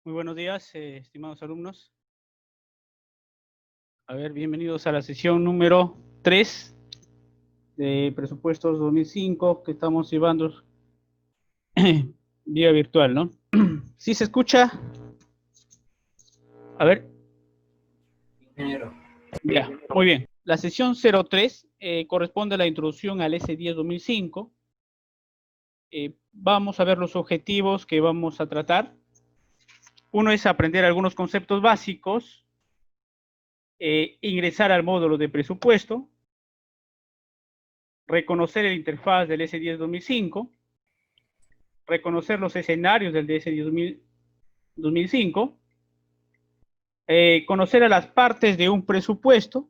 Muy buenos días, estimados alumnos. A ver, bienvenidos a la sesión número 3 de Presupuestos 2005 que estamos llevando vía virtual, ¿no? ¿Sí se escucha? A ver. Ingeniero. Ya, muy bien. La sesión 03 corresponde a la introducción al S10 2005. Vamos a ver los objetivos que vamos a tratar. Uno es aprender algunos conceptos básicos, ingresar al módulo de presupuesto, reconocer el interfaz del S10 2005, reconocer los escenarios del DS10 2005, conocer a las partes de un presupuesto,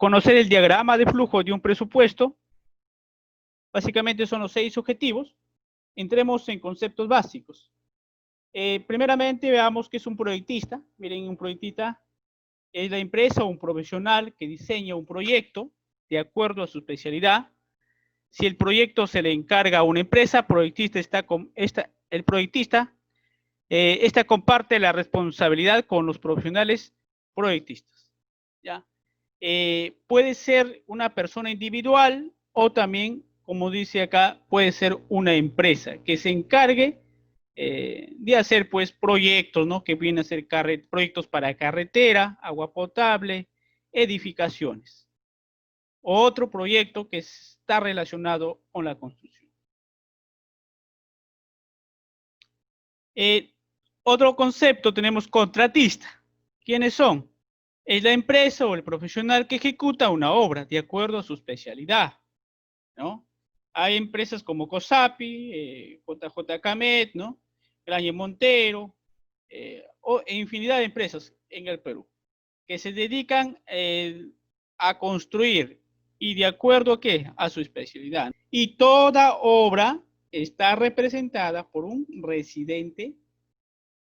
conocer el diagrama de flujo de un presupuesto. Básicamente son los 6 objetivos. Entremos en conceptos básicos. Primeramente veamos qué es un proyectista. Miren, un proyectista es la empresa o un profesional que diseña un proyecto de acuerdo a su especialidad. Si el proyecto se le encarga a una empresa, el proyectista esta comparte la responsabilidad con los profesionales proyectistas. ¿Ya? Puede ser una persona individual o también, como dice acá, puede ser una empresa que se encargue de hacer pues proyectos, ¿no? Que vienen a ser proyectos para carretera, agua potable, edificaciones. Otro proyecto que está relacionado con la construcción. Otro concepto tenemos contratista. ¿Quiénes son? Es la empresa o el profesional que ejecuta una obra de acuerdo a su especialidad, ¿no? Hay empresas como COSAPI, JJ Camet, ¿no? Grañe Montero, e infinidad de empresas en el Perú que se dedican a construir y de acuerdo a qué, a su especialidad. Y toda obra está representada por un residente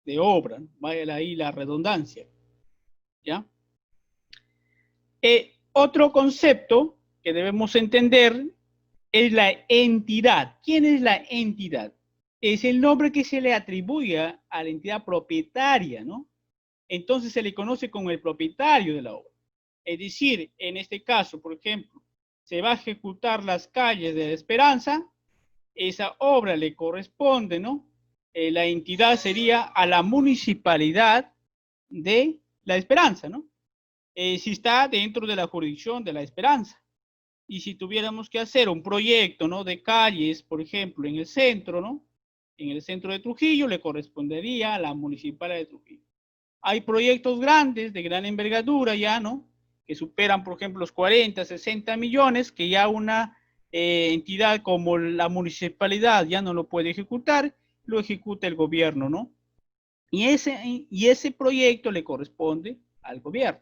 de obra, vaya ahí la redundancia, ¿ya? Otro concepto que debemos entender es la entidad. ¿Quién es la entidad? Es el nombre que se le atribuye a la entidad propietaria, ¿no? Entonces se le conoce como el propietario de la obra. Es decir, en este caso, por ejemplo, se va a ejecutar las calles de la Esperanza, esa obra le corresponde, ¿no? La entidad sería a la municipalidad de La Esperanza, ¿no? Si está dentro de la jurisdicción de La Esperanza. Y si tuviéramos que hacer un proyecto, ¿no? De calles, por ejemplo, en el centro, ¿no? En el centro de Trujillo le correspondería a la municipalidad de Trujillo. Hay proyectos grandes, de gran envergadura ya, ¿no? Que superan, por ejemplo, los 40, 60 millones, que ya una entidad como la municipalidad ya no lo puede ejecutar, lo ejecuta el gobierno, ¿no? Y ese proyecto le corresponde al gobierno.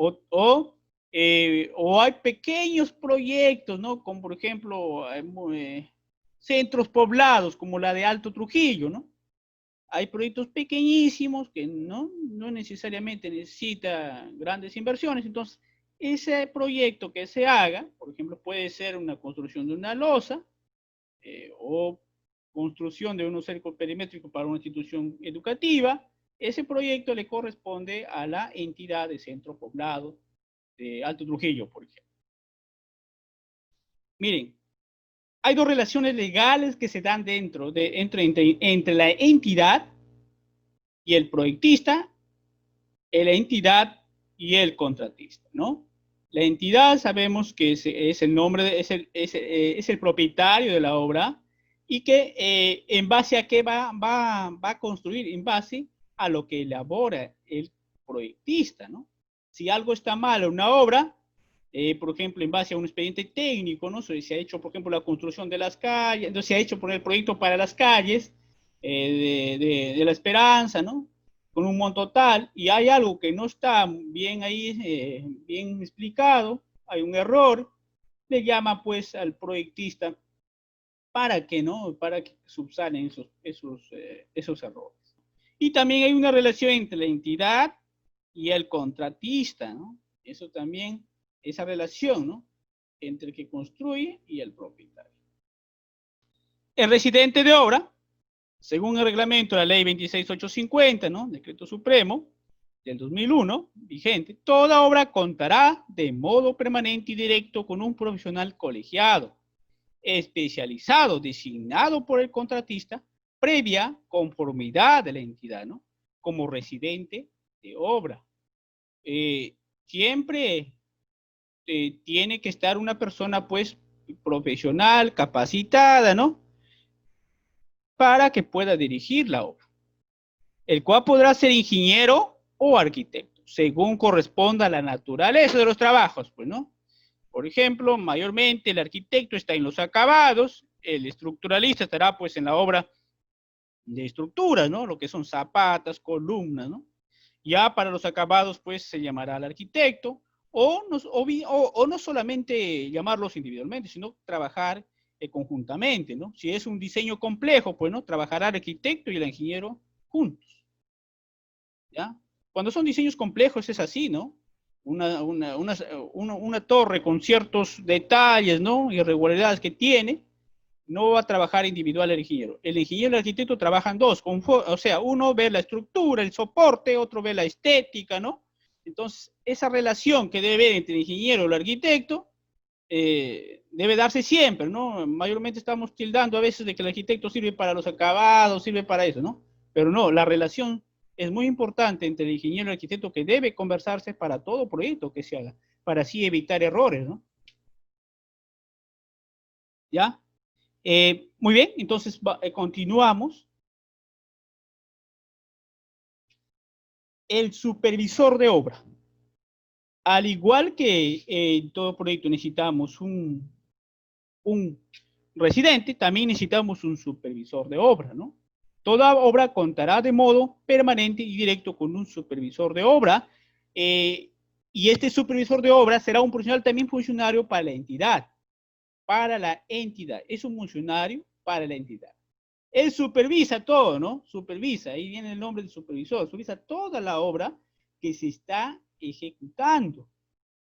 O hay pequeños proyectos, ¿no? Como por ejemplo, centros poblados, como la de Alto Trujillo, ¿no? Hay proyectos pequeñísimos que no necesariamente necesita grandes inversiones. Entonces, ese proyecto que se haga, por ejemplo, puede ser una construcción de una losa o construcción de un cerco perimétrico para una institución educativa. Ese proyecto le corresponde a la entidad de centro poblado de Alto Trujillo, por ejemplo. Miren, hay dos relaciones legales que se dan entre la entidad y el proyectista, la entidad y el contratista, ¿no? La entidad sabemos que es el nombre, es el propietario de la obra y que en base a qué va a construir, en base a lo que elabora el proyectista, ¿no? Si algo está mal en una obra, por ejemplo, en base a un expediente técnico, ¿no? Se ha hecho, por ejemplo, la construcción de las calles, entonces se ha hecho por el proyecto para las calles de La Esperanza, ¿no? Con un monto tal, y hay algo que no está bien ahí, bien explicado, hay un error, le llama pues al proyectista para que, ¿no? Para que subsanen esos errores. Y también hay una relación entre la entidad y el contratista, ¿no? Eso también esa relación, ¿no? Entre el que construye y el propietario. El residente de obra, según el reglamento de la ley 26850, ¿no? Decreto Supremo del 2001, vigente, toda obra contará de modo permanente y directo con un profesional colegiado, especializado, designado por el contratista, previa conformidad de la entidad, ¿no? Como residente de obra. Siempre tiene que estar una persona, pues, profesional, capacitada, ¿no? Para que pueda dirigir la obra, el cual podrá ser ingeniero o arquitecto, según corresponda a la naturaleza de los trabajos, pues, ¿no? Por ejemplo, mayormente el arquitecto está en los acabados, el estructuralista estará, pues, en la obra de estructuras, ¿no? Lo que son zapatas, columnas, ¿no? Ya para los acabados, pues, se llamará al arquitecto, o no solamente llamarlos individualmente, sino trabajar conjuntamente, ¿no? Si es un diseño complejo, pues, ¿no? Trabajará el arquitecto y el ingeniero juntos, ¿ya? Cuando son diseños complejos es así, ¿no? Una torre con ciertos detalles, ¿no? Irregularidades que tiene, no va a trabajar individual el ingeniero. El ingeniero y el arquitecto trabajan dos, o sea, uno ve la estructura, el soporte, otro ve la estética, ¿no? Entonces, esa relación que debe haber entre el ingeniero y el arquitecto debe darse siempre, ¿no? Mayormente estamos tildando a veces de que el arquitecto sirve para los acabados, sirve para eso, ¿no? Pero no, la relación es muy importante entre el ingeniero y el arquitecto, que debe conversarse para todo proyecto que se haga, para así evitar errores, ¿no? ¿Ya? Muy bien, entonces continuamos. El supervisor de obra. Al igual que en todo proyecto necesitamos un residente, también necesitamos un supervisor de obra, ¿no? Toda obra contará de modo permanente y directo con un supervisor de obra, y este supervisor de obra será un profesional también funcionario para la entidad. Es un funcionario para la entidad. Él supervisa todo, ¿no? Supervisa, ahí viene el nombre del supervisor, supervisa toda la obra que se está ejecutando,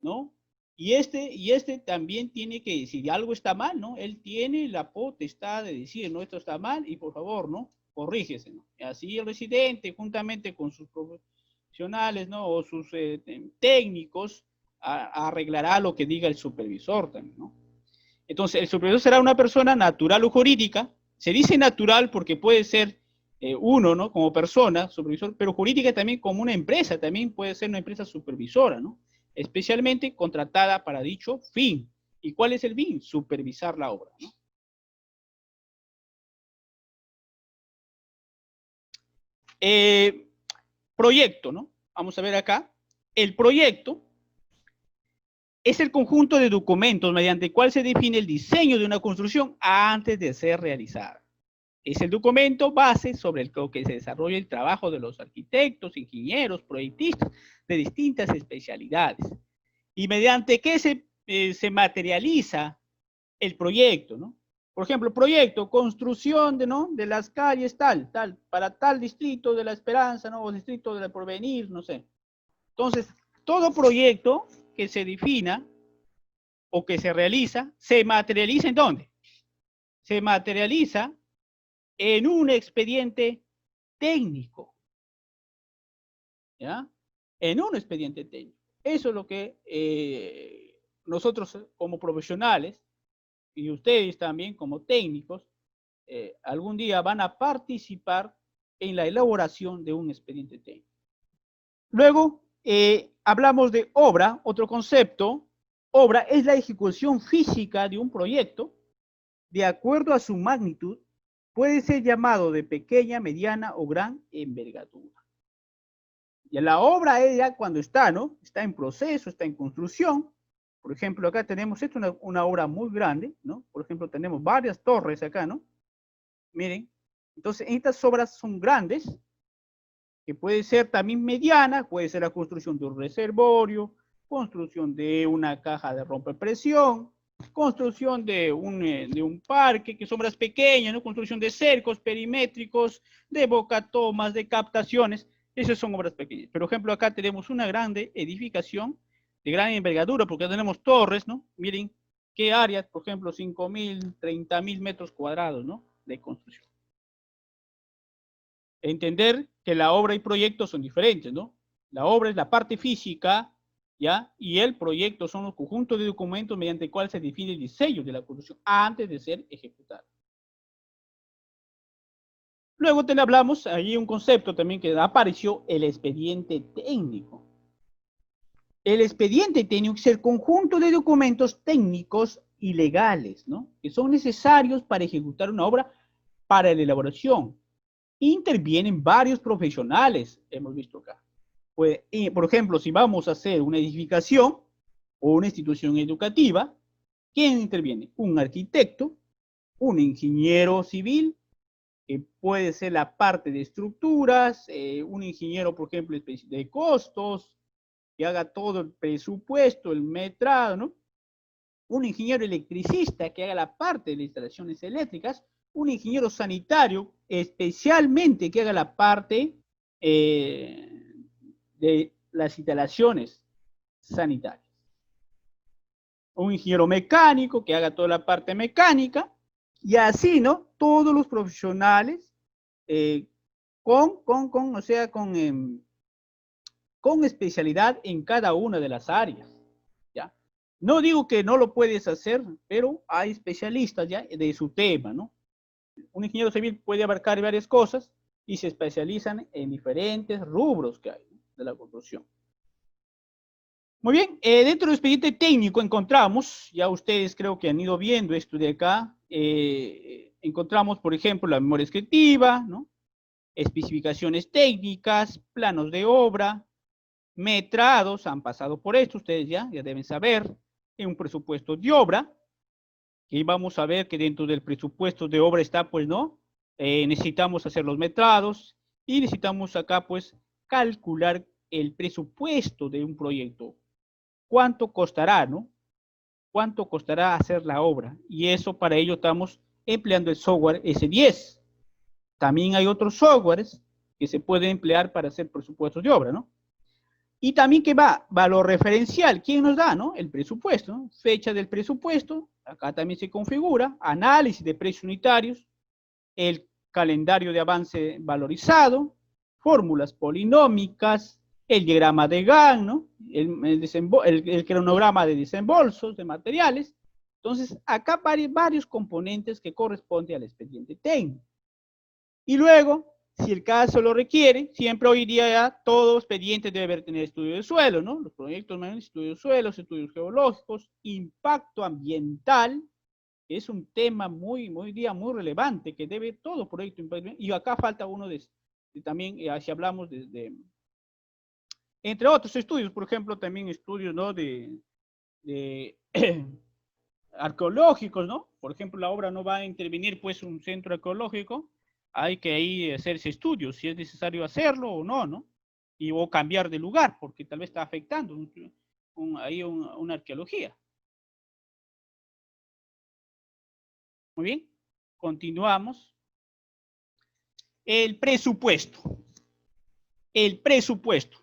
¿no? Y este también tiene que decir, si algo está mal, ¿no? Él tiene la potestad de decir, no, esto está mal y por favor, ¿no? Corrígese, ¿no? Y así el residente, juntamente con sus profesionales, ¿no? O sus técnicos, arreglará lo que diga el supervisor también, ¿no? Entonces, el supervisor será una persona natural o jurídica. Se dice natural porque puede ser uno, ¿no? Como persona, supervisor, pero jurídica también como una empresa, también puede ser una empresa supervisora, ¿no? Especialmente contratada para dicho fin. ¿Y cuál es el fin? Supervisar la obra, ¿no? Proyecto, ¿no? Vamos a ver acá. El proyecto es el conjunto de documentos mediante el cual se define el diseño de una construcción antes de ser realizada. Es el documento base sobre el que se desarrolla el trabajo de los arquitectos, ingenieros, proyectistas de distintas especialidades. Y mediante qué se materializa el proyecto, ¿no? Por ejemplo, proyecto, construcción ¿no? de las calles tal, para tal distrito de la Esperanza, ¿no? O distrito del Porvenir, no sé. Entonces, todo proyecto que se defina o que se realiza, se materializa ¿en dónde? Se materializa en un expediente técnico, ¿ya? En un expediente técnico. Eso es lo que nosotros como profesionales y ustedes también como técnicos algún día van a participar en la elaboración de un expediente técnico. Luego hablamos de obra, otro concepto. Obra es la ejecución física de un proyecto de acuerdo a su magnitud. Puede ser llamado de pequeña, mediana o gran envergadura. Y la obra es ya cuando está, ¿no? Está en proceso, está en construcción. Por ejemplo, acá tenemos esto, una obra muy grande, ¿no? Por ejemplo, tenemos varias torres acá, ¿no? Miren, entonces estas obras son grandes, que puede ser también mediana, puede ser la construcción de un reservorio, construcción de una caja de rompepresión, construcción de un parque, que son obras pequeñas, ¿no? Construcción de cercos perimétricos, de bocatomas, de captaciones, esas son obras pequeñas. Por ejemplo, acá tenemos una grande edificación de gran envergadura, porque tenemos torres, ¿no? Miren qué áreas, por ejemplo, 5.000, 30.000 metros cuadrados, ¿no? De construcción. Entender que la obra y proyecto son diferentes, ¿no? La obra es la parte física, ¿ya? Y el proyecto son los conjuntos de documentos mediante el cual se define el diseño de la construcción antes de ser ejecutada. Luego hablamos, ahí un concepto también que apareció, el expediente técnico. El expediente técnico es el conjunto de documentos técnicos y legales, ¿no? Que son necesarios para ejecutar una obra para la elaboración. Intervienen varios profesionales, hemos visto acá. Pues, por ejemplo, si vamos a hacer una edificación o una institución educativa, ¿quién interviene? Un arquitecto, un ingeniero civil, que puede ser la parte de estructuras, un ingeniero, por ejemplo, de costos, que haga todo el presupuesto, el metrado, ¿no? Un ingeniero electricista que haga la parte de las instalaciones eléctricas, un ingeniero sanitario, especialmente que haga la parte de las instalaciones sanitarias. Un ingeniero mecánico que haga toda la parte mecánica, y así, ¿no? Todos los profesionales con especialidad en cada una de las áreas, ¿ya? No digo que no lo puedes hacer, pero hay especialistas ya de su tema, ¿no? Un ingeniero civil puede abarcar varias cosas y se especializan en diferentes rubros que hay, ¿no?, de la construcción. Muy bien, dentro del expediente técnico encontramos, ya ustedes creo que han ido viendo esto de acá, encontramos, por ejemplo, la memoria descriptiva, ¿no? Especificaciones técnicas, planos de obra, metrados, han pasado por esto, ustedes ya deben saber, en un presupuesto de obra, y vamos a ver que dentro del presupuesto de obra está, pues, ¿no? Necesitamos hacer los metrados, y necesitamos acá, pues, calcular el presupuesto de un proyecto. ¿Cuánto costará, no? ¿Cuánto costará hacer la obra? Y eso para ello estamos empleando el software S10. También hay otros softwares que se pueden emplear para hacer presupuestos de obra, ¿no? Y también que va, valor referencial, ¿quién nos da, no? El presupuesto, ¿no? Fecha del presupuesto, acá también se configura, análisis de precios unitarios, el calendario de avance valorizado, fórmulas polinómicas, el diagrama de Gantt, ¿no? El cronograma de desembolsos de materiales. Entonces, acá varios componentes que corresponden al expediente técnico. Y luego, si el caso lo requiere, siempre hoy día ya todo expediente debe tener estudio de suelo, ¿no? Los proyectos de estudio de suelos, estudios geológicos, impacto ambiental, que es un tema muy relevante, que debe todo proyecto impacto. Y acá falta uno también, si hablamos entre otros estudios, por ejemplo, también estudios, ¿no?, de arqueológicos, ¿no? Por ejemplo, la obra no va a intervenir, pues, un centro arqueológico, hay que ahí hacerse estudios, si es necesario hacerlo o no, ¿no? O cambiar de lugar, porque tal vez está afectando ahí una arqueología. Muy bien, continuamos. El presupuesto. El presupuesto.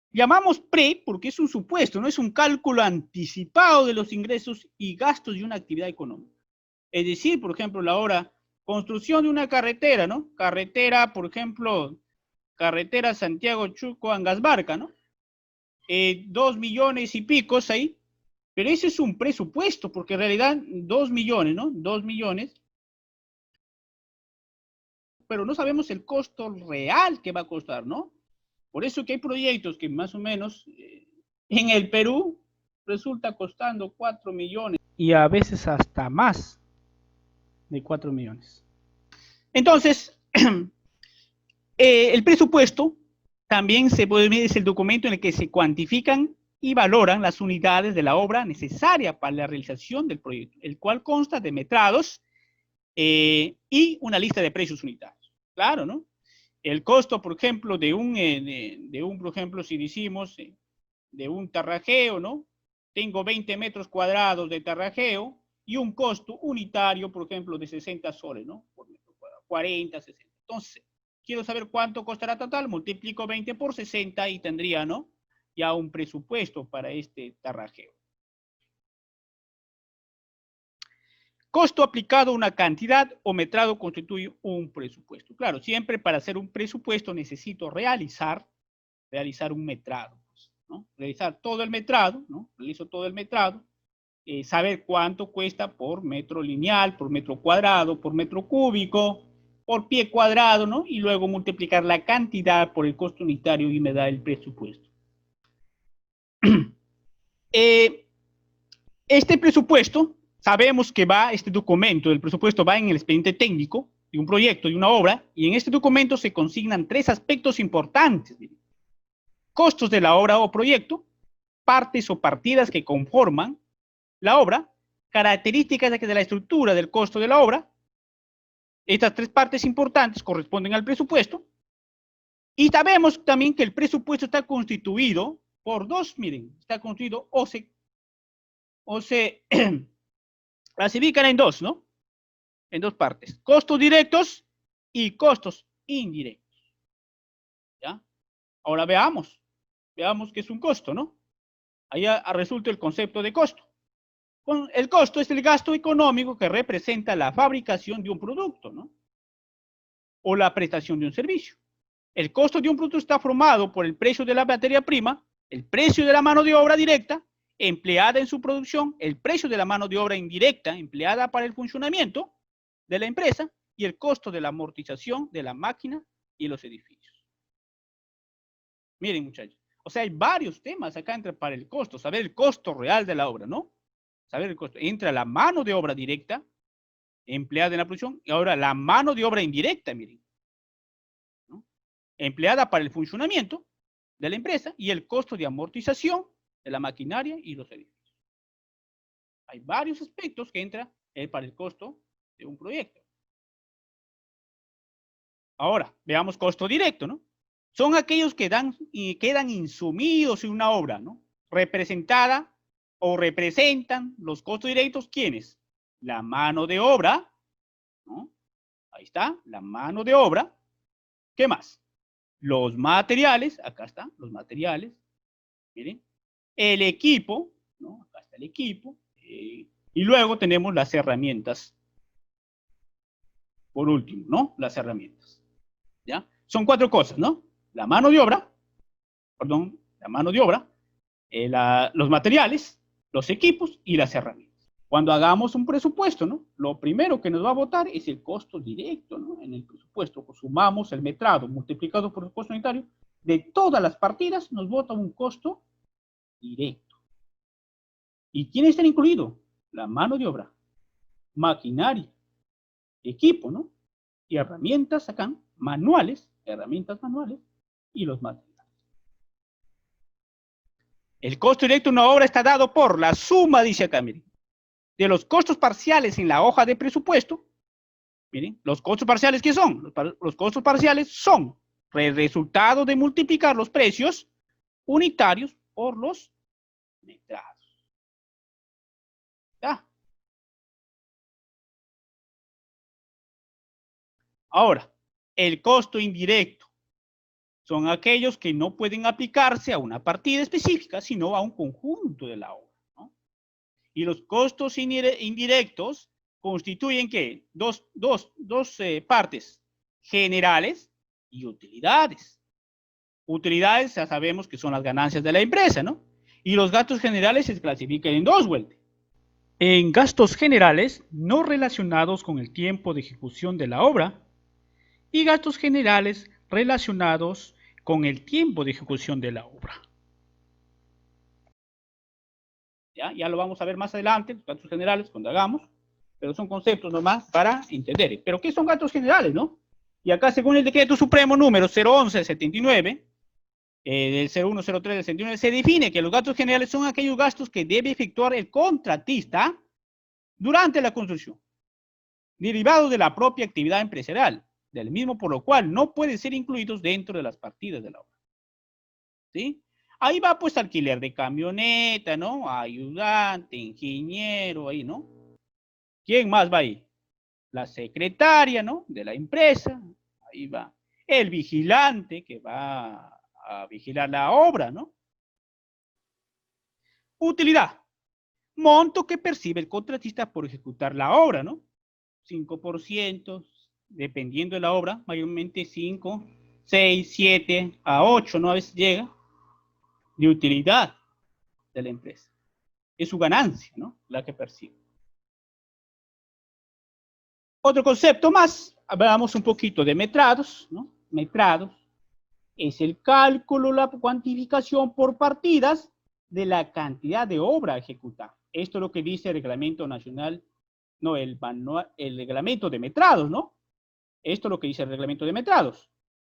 Llamamos pre porque es un supuesto, no es un cálculo anticipado de los ingresos y gastos de una actividad económica. Es decir, por ejemplo, la obra, construcción de una carretera, ¿no? Carretera, por ejemplo, carretera Santiago-Chuco-Angasbarca, ¿no? 2 millones y picos ahí, pero ese es un presupuesto, porque en realidad 2 millones, ¿no? 2 millones, pero no sabemos el costo real que va a costar, ¿no? Por eso que hay proyectos que más o menos en el Perú resulta costando 4 millones y a veces hasta más de 4 millones. Entonces, el presupuesto también se puede ver, es el documento en el que se cuantifican y valoran las unidades de la obra necesaria para la realización del proyecto, el cual consta de metrados y una lista de precios unitarios. Claro, ¿no? El costo, por ejemplo, por ejemplo, si decimos de un tarrajeo, ¿no? Tengo 20 metros cuadrados de tarrajeo y un costo unitario, por ejemplo, de 60 soles, ¿no? Por metro cuadrado, 40, 60. Entonces, quiero saber cuánto costará total, multiplico 20 por 60 y tendría, ¿no? ya un presupuesto para este tarrajeo. Costo aplicado a una cantidad o metrado constituye un presupuesto. Claro, siempre para hacer un presupuesto necesito realizar un metrado, ¿no? Realizar todo el metrado, ¿no? Realizo todo el metrado, saber cuánto cuesta por metro lineal, por metro cuadrado, por metro cúbico, por pie cuadrado, ¿no? Y luego multiplicar la cantidad por el costo unitario y me da el presupuesto. Este presupuesto, sabemos que este documento del presupuesto va en el expediente técnico de un proyecto, de una obra, y en este documento se consignan 3 aspectos importantes. Miren. Costos de la obra o proyecto, partes o partidas que conforman la obra, características de la estructura del costo de la obra. Estas 3 partes importantes corresponden al presupuesto. Y sabemos también que el presupuesto está constituido por 2, miren, está constituido o se clasifican en 2, ¿no? En 2 partes. Costos directos y costos indirectos. ¿Ya? Ahora veamos qué es un costo, ¿no? Ahí resulta el concepto de costo. El costo es el gasto económico que representa la fabricación de un producto, ¿no? O la prestación de un servicio. El costo de un producto está formado por el precio de la materia prima, el precio de la mano de obra directa empleada en su producción, el precio de la mano de obra indirecta empleada para el funcionamiento de la empresa y el costo de la amortización de la máquina y los edificios. Miren, muchachos, o sea, hay varios temas acá para el costo, saber el costo real de la obra, ¿no? Saber el costo. Entra la mano de obra directa empleada en la producción y ahora la mano de obra indirecta, miren, ¿no? Empleada para el funcionamiento de la empresa y el costo de amortización de la maquinaria y los edificios. Hay varios aspectos que entran para el costo de un proyecto. Ahora, veamos costo directo, ¿no? Son aquellos que quedan insumidos en una obra, ¿no? Representada o representan los costos directos, ¿quiénes? La mano de obra, ¿no? Ahí está, la mano de obra. ¿Qué más? Los materiales, acá están los materiales, miren. El equipo, ¿no? Acá está el equipo. Y luego tenemos las herramientas. Por último, ¿no? Las herramientas. ¿Ya? Son 4 cosas, ¿no? La mano de obra, los materiales, los equipos y las herramientas. Cuando hagamos un presupuesto, ¿no? Lo primero que nos va a votar es el costo directo, ¿no? En el presupuesto, pues sumamos el metrado multiplicado por el costo unitario, de todas las partidas nos vota un costo directo. ¿Y quiénes están incluidos? La mano de obra, maquinaria, equipo, ¿no? Y herramientas acá, herramientas manuales y los materiales. El costo directo de una obra está dado por la suma, dice acá, miren, de los costos parciales en la hoja de presupuesto. Miren, los costos parciales, ¿qué son? Los costos parciales son el resultado de multiplicar los precios unitarios por los metrados. ¿Ya? Ahora, el costo indirecto son aquellos que no pueden aplicarse a una partida específica, sino a un conjunto de la obra, ¿no? Y los costos indirectos constituyen ¿qué? Dos partes, generales y utilidades. Utilidades ya sabemos que son las ganancias de la empresa, ¿no? Y los gastos generales se clasifican en 2 vueltas. En gastos generales no relacionados con el tiempo de ejecución de la obra y gastos generales relacionados con el tiempo de ejecución de la obra. Ya lo vamos a ver más adelante, los gastos generales, cuando hagamos, pero son conceptos nomás para entender. ¿Pero qué son gastos generales, no? Y acá, según el decreto supremo número 011 del 79, del 0103 del 79, se define que los gastos generales son aquellos gastos que debe efectuar el contratista durante la construcción, derivados de la propia actividad empresarial, del mismo por lo cual no pueden ser incluidos dentro de las partidas de la obra. ¿Sí? Ahí va pues alquiler de camioneta, ¿no? Ayudante, ingeniero, ahí, ¿no? ¿Quién más va ahí? La secretaria, ¿no? De la empresa, ahí va. El vigilante que va a vigilar la obra, ¿no? Utilidad. Monto que percibe el contratista por ejecutar la obra, ¿no? 5%, dependiendo de la obra, mayormente 5, 6, 7, a 8, ¿no? A veces llega, de utilidad de la empresa. Es su ganancia, ¿no? La que percibe. Otro concepto más, hablamos un poquito de metrados, ¿no? Metrados es el cálculo, la cuantificación por partidas de la cantidad de obra a ejecutar. Esto es lo que dice el reglamento nacional, no, el reglamento de metrados, ¿no? Esto es lo que dice el reglamento de metrados.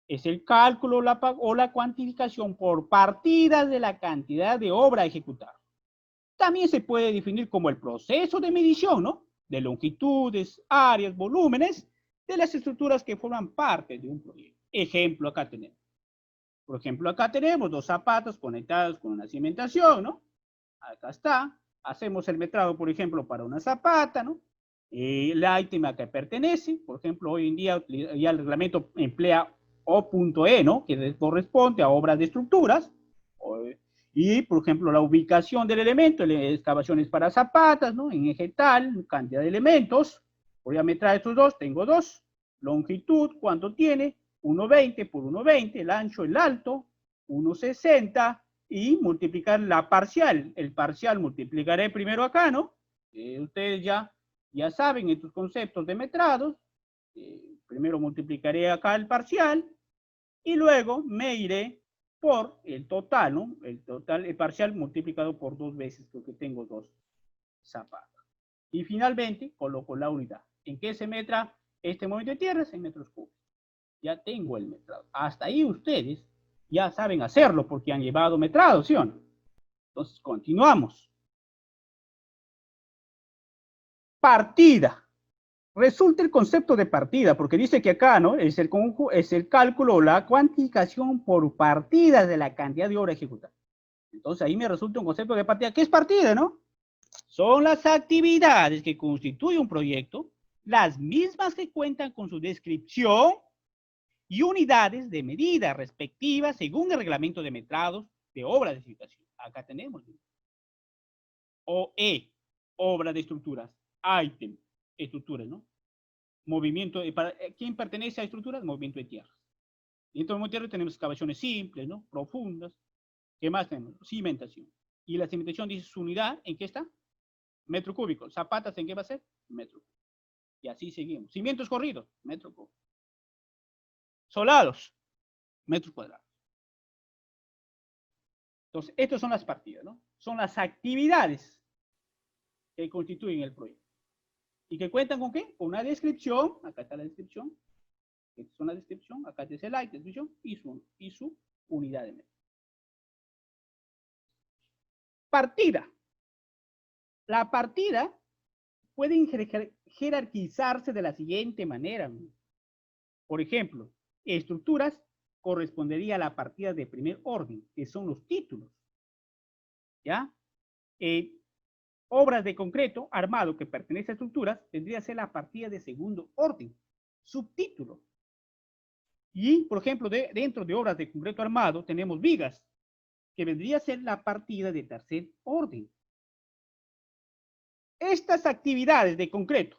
Es el cálculo o la cuantificación por partidas de la cantidad de obra a ejecutar. También se puede definir como el proceso de medición, ¿no? De longitudes, áreas, volúmenes de las estructuras que forman parte de un proyecto. Ejemplo, acá tenemos. Por ejemplo, acá tenemos 2 zapatos conectados con una cimentación, ¿no? Acá está. Hacemos el metrado, por ejemplo, para una zapata, ¿no? El ítem a que pertenece. Por ejemplo, hoy en día ya el reglamento emplea O.E, ¿no? Que corresponde a obras de estructuras. Y, por ejemplo, la ubicación del elemento, excavaciones para zapatas, ¿no? En eje tal, cantidad de elementos. Voy a metrar estos dos, tengo 2. Longitud, ¿cuánto tiene? 1,20 por 1,20, el ancho, el alto, 1,60, y multiplicar la parcial. El parcial multiplicaré primero acá, ¿no? Ustedes ya saben estos conceptos de metrados. Primero multiplicaré acá el parcial y luego me iré por el total, ¿no? El parcial multiplicado por 2 veces, porque tengo 2 zapatos. Y finalmente coloco la unidad. ¿En qué se metra este movimiento de tierras? En metros cúbicos. Ya tengo el metrado. Hasta ahí ustedes ya saben hacerlo porque han llevado metrado, ¿sí o no? Entonces, continuamos. Partida. Resulta el concepto de partida, porque dice que acá, ¿no? Es el cálculo o la cuantificación por partida de la cantidad de obra ejecutada. Entonces, ahí me resulta un concepto de partida. ¿Qué es partida, no? Son las actividades que constituyen un proyecto, las mismas que cuentan con su descripción y unidades de medida respectivas según el reglamento de metrados de obras de edificación. Acá tenemos. OE, obra de estructuras. Item, estructuras, ¿no? Movimiento, ¿quién pertenece a estructuras? Movimiento de tierras. Y en todo movimiento de tierras tenemos excavaciones simples, ¿no? Profundas. ¿Qué más tenemos? Cimentación. Y la cimentación dice su unidad, ¿en qué está? Metro cúbico. Zapatas, ¿en qué va a ser? Metro cúbico. Y así seguimos. Cimientos corridos, metro cúbico. Solados, metros cuadrados. Entonces, estas son las partidas, ¿no? Son las actividades que constituyen el proyecto. ¿Y que cuentan con qué? Con una descripción, acá está la descripción, esta es una descripción, acá está el item, descripción, y su unidad de metro. Partida. La partida puede jerarquizarse de la siguiente manera. Por ejemplo, estructuras correspondería a la partida de primer orden, que son los títulos. ¿Ya? Obras de concreto armado que pertenece a estructuras tendría que ser la partida de segundo orden, subtítulo. Y, por ejemplo, dentro de obras de concreto armado tenemos vigas, que vendría a ser la partida de tercer orden. Estas actividades de concreto,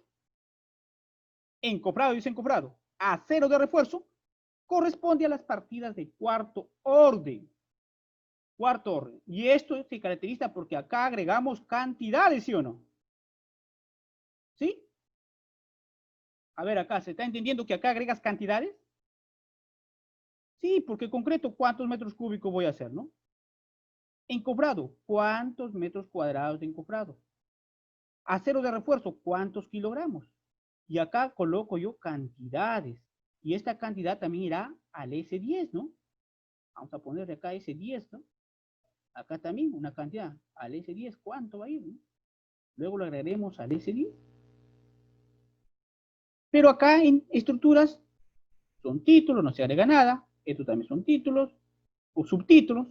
encofrado y desencofrado, acero de refuerzo, corresponde a las partidas de cuarto orden. Cuarto orden. Y esto se caracteriza porque acá agregamos cantidades, ¿sí o no? ¿Sí? A ver, acá, ¿se está entendiendo que acá agregas cantidades? Sí, porque concreto, ¿cuántos metros cúbicos voy a hacer, no? Encofrado, ¿cuántos metros cuadrados de encofrado? Acero de refuerzo, ¿cuántos kilogramos? Y acá coloco yo cantidades. Y esta cantidad también irá al S10, ¿no? Vamos a ponerle acá S10, ¿no? Acá también una cantidad. Al S10, ¿cuánto va a ir, no? Luego lo agregaremos al S10. Pero acá en estructuras son títulos, no se agrega nada. Estos también son títulos o subtítulos,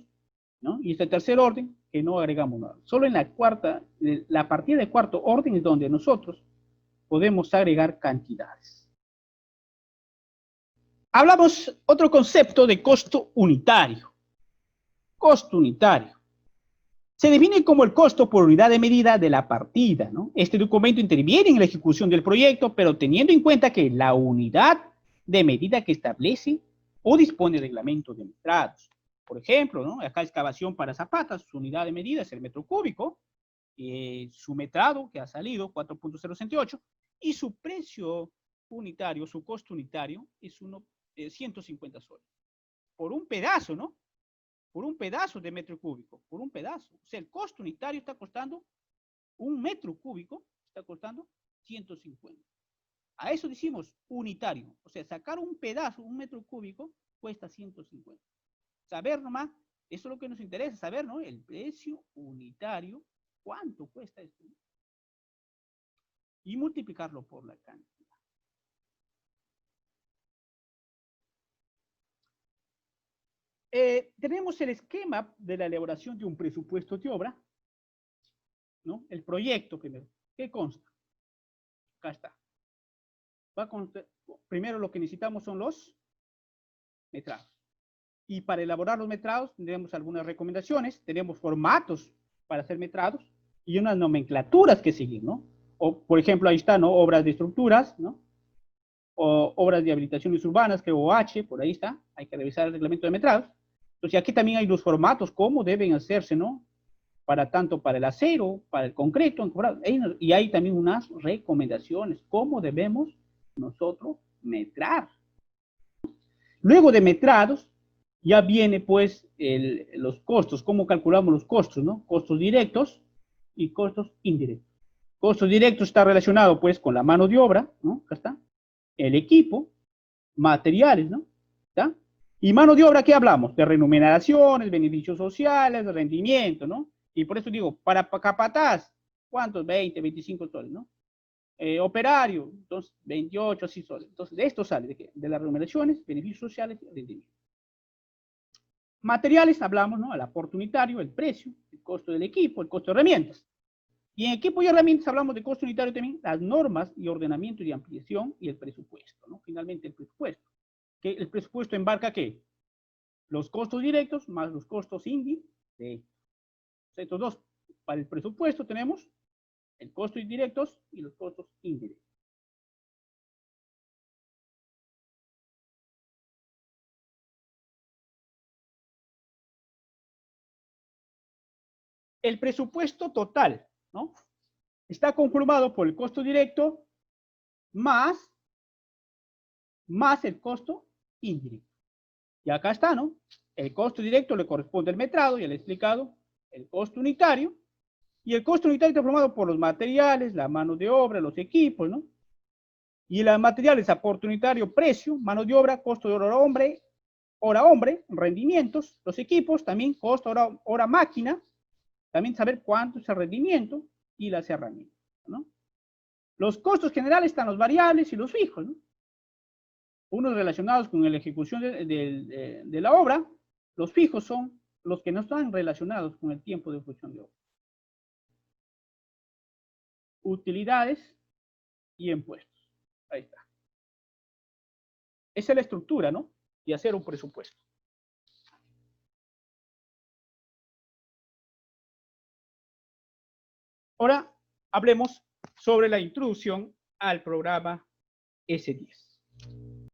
¿no? Y este tercer orden, que no agregamos nada. Solo en la partida de cuarto orden es donde nosotros podemos agregar cantidades. Hablamos otro concepto de costo unitario. Costo unitario. Se define como el costo por unidad de medida de la partida, ¿no? Este documento interviene en la ejecución del proyecto, pero teniendo en cuenta que la unidad de medida que establece o dispone el reglamento de metrados. Por ejemplo, ¿no? Acá excavación para zapatas, su unidad de medida es el metro cúbico, su metrado que ha salido 4.068 y su precio unitario, su costo unitario es 150 soles. Por un pedazo, ¿no? Por un pedazo de metro cúbico, por un pedazo. O sea, el costo unitario está costando, un metro cúbico está costando 150. A eso decimos unitario. O sea, sacar un pedazo, un metro cúbico, cuesta 150. Saber nomás, eso es lo que nos interesa, saber, ¿no? El precio unitario, cuánto cuesta esto. Y multiplicarlo por la cantidad. Tenemos el esquema de la elaboración de un presupuesto de obra, ¿no? El proyecto primero. ¿Qué consta? Acá está. Primero lo que necesitamos son los metrados. Y para elaborar los metrados tendremos algunas recomendaciones, tenemos formatos para hacer metrados y unas nomenclaturas que seguir, ¿no? O, por ejemplo, ahí está, ¿no? Obras de estructuras, ¿no? O obras de habilitaciones urbanas, que OH, por ahí está, hay que revisar el reglamento de metrados. Entonces aquí también hay los formatos, cómo deben hacerse, ¿no? Para tanto para el acero, para el concreto, y hay también unas recomendaciones, cómo debemos nosotros metrar. Luego de metrados, ya viene pues los costos, cómo calculamos los costos, ¿no? Costos directos y costos indirectos. Costos directos está relacionado pues con la mano de obra, ¿no? Acá está. El equipo, materiales, ¿no? ¿Está? Y mano de obra, ¿qué hablamos? De remuneraciones, beneficios sociales, de rendimiento, ¿no? Y por eso digo, para capataz, ¿cuántos? 20, 25 soles, ¿no? Operario, entonces 28, así soles. Entonces, de esto sale, de las remuneraciones, beneficios sociales y rendimiento. Materiales, hablamos, ¿no? El aporte unitario, el precio, el costo del equipo, el costo de herramientas. Y en equipo y herramientas hablamos de costo unitario también, las normas y ordenamiento y ampliación y el presupuesto, ¿no? Finalmente el presupuesto. ¿Que el presupuesto embarca qué? Los costos directos más los costos indirectos. Estos dos, para el presupuesto tenemos el costo indirectos y los costos indirectos. El presupuesto total, ¿no? Está conformado por el costo directo más el costo indirecto. Y acá está, ¿no? El costo directo le corresponde al metrado, ya le he explicado, el costo unitario, y el costo unitario está formado por los materiales, la mano de obra, los equipos, ¿no? Y los materiales, aporte unitario, precio, mano de obra, costo de hora hombre, rendimientos, los equipos, también costo hora máquina, también saber cuánto es el rendimiento y las herramientas, ¿no? Los costos generales están los variables y los fijos, ¿no? Unos relacionados con la ejecución de la obra, los fijos son los que no están relacionados con el tiempo de ejecución de obra. Utilidades y impuestos. Ahí está. Esa es la estructura, ¿no? Y hacer un presupuesto. Ahora hablemos sobre la introducción al programa S10.